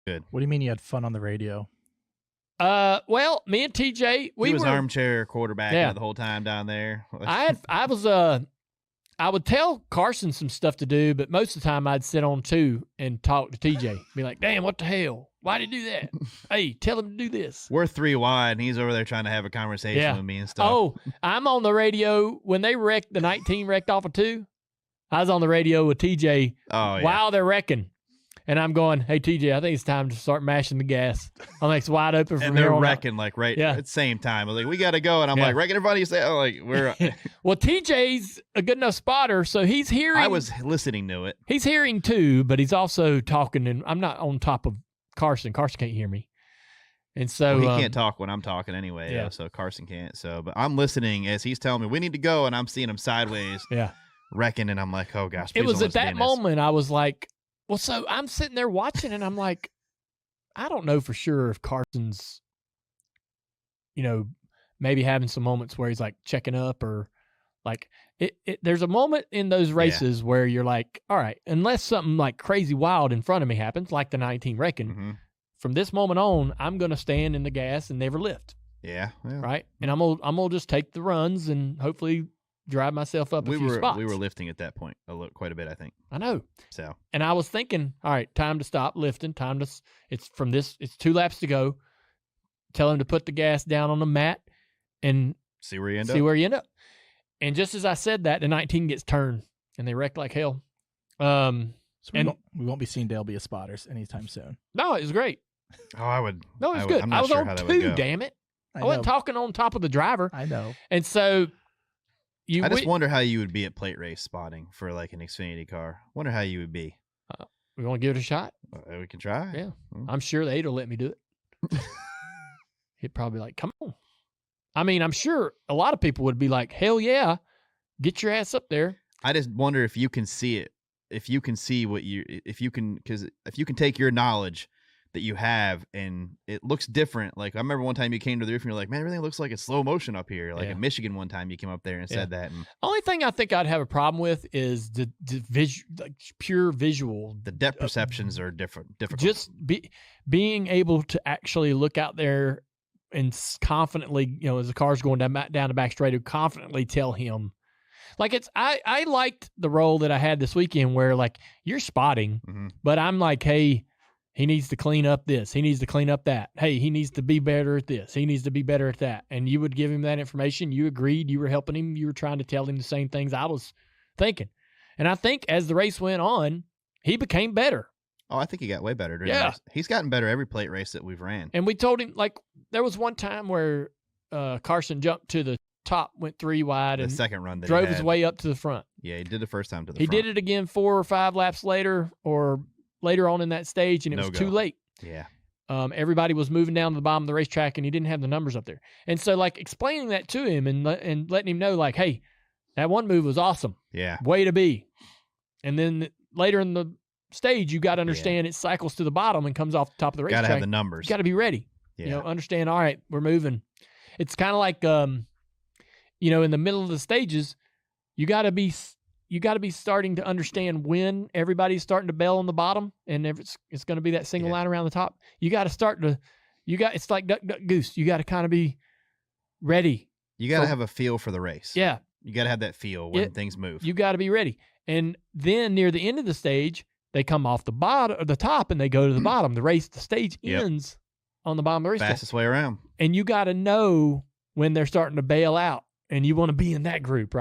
Good. What do you mean you had fun on the radio? Well, me and TJ, he was armchair quarterback the whole time down there. I would tell Carson some stuff to do, but most of the time I'd sit on two and talk to TJ. Be like, damn, what the hell? Why'd he do that? Hey, tell him to do this. We're 3 wide, and he's over there trying to have a conversation with me and stuff. Oh, I'm on the radio. When they wrecked, the 19 wrecked off of 2, I was on the radio with TJ while they're wrecking. And I'm going, hey, TJ, I think it's time to start mashing the gas. I'm like, it's wide open from here on out. And they're wrecking, like, at the same time. I was like, we got to go. And I'm like, wrecking in front of you. Say, we're. Well, TJ's a good enough spotter, so he's hearing. I was listening to it. He's hearing too, but he's also talking, and I'm not on top of Carson. Carson can't hear me. And so. Well, he can't talk when I'm talking anyway, so Carson can't. So, but I'm listening as he's telling me, we need to go, and I'm seeing him sideways. Wrecking, and I'm like, oh, gosh. It was at that moment I was like, well, so I'm sitting there watching, and I'm like, I don't know for sure if Carson's, maybe having some moments where he's like checking up or like there's a moment in those races where you're like, all right, unless something like crazy wild in front of me happens, like the 19 wrecking, from this moment on, I'm going to stand in the gas and never lift. Yeah. Right. And I'm gonna just take the runs and hopefully drive myself up a few spots. We were lifting at that point quite a bit, I think. I know. So, and I was thinking, all right, time to stop lifting. It's 2 laps to go. Tell him to put the gas down on the mat and see where you end up. And just as I said that, the 19 gets turned and they wreck like hell. So we won't be seeing Dale be a spotters anytime soon. No, it was great. Oh, I would. No, it was good. I was on 2, damn it. I wasn't talking on top of the driver. I know. And so. I just wonder how you would be at plate race spotting for like an Xfinity car. Wonder how you would be. We want to give it a shot? We can try. Yeah. I'm sure the 8 will let me do it. He'd probably like, come on. I mean, I'm sure a lot of people would be like, hell yeah, get your ass up there. I just wonder if you can see it. If you can see if you can take your knowledge that you have and it looks different. Like I remember one time you came to the roof and you're like, man, everything looks like it's slow motion up here. Like in Michigan one time you came up there and said that. And only thing I think I'd have a problem with is the pure visual. The depth perceptions are difficult. Just being able to actually look out there and confidently, as the car's going down the back straight, to confidently tell him. Like I liked the role that I had this weekend where like you're spotting, but I'm like, hey, he needs to clean up this. He needs to clean up that. Hey, he needs to be better at this. He needs to be better at that. And you would give him that information. You agreed. You were helping him. You were trying to tell him the same things I was thinking. And I think as the race went on, he became better. Oh, I think he got way better during the race. He's gotten better every plate race that we've ran. And we told him, like, there was one time where Carson jumped to the top, went 3 wide, and the second run that drove his way up to the front. Yeah, he did the first time to the front. He did it again 4 or 5 laps later or later on in that stage, and it was too late. Yeah. Everybody was moving down to the bottom of the racetrack, and he didn't have the numbers up there. And so, like, explaining that to him and letting him know, like, hey, that one move was awesome. Yeah. Way to be. And then later in the stage, you got to understand it cycles to the bottom and comes off the top of the racetrack. Got to have the numbers. You got to be ready. Yeah. Understand, all right, we're moving. It's kind of like, in the middle of the stages, you got to be starting to understand when everybody's starting to bail on the bottom, and it's going to be that single line around the top. You got to start to, it's like duck, duck, goose. You got to kind of be ready. You got to have a feel for the race. Yeah. You got to have that feel when things move. You got to be ready. And then near the end of the stage, they come off the bottom or the top and they go to the bottom. The stage ends on the bottom of the racetrack. Fastest way around. And you got to know when they're starting to bail out, and you want to be in that group, right?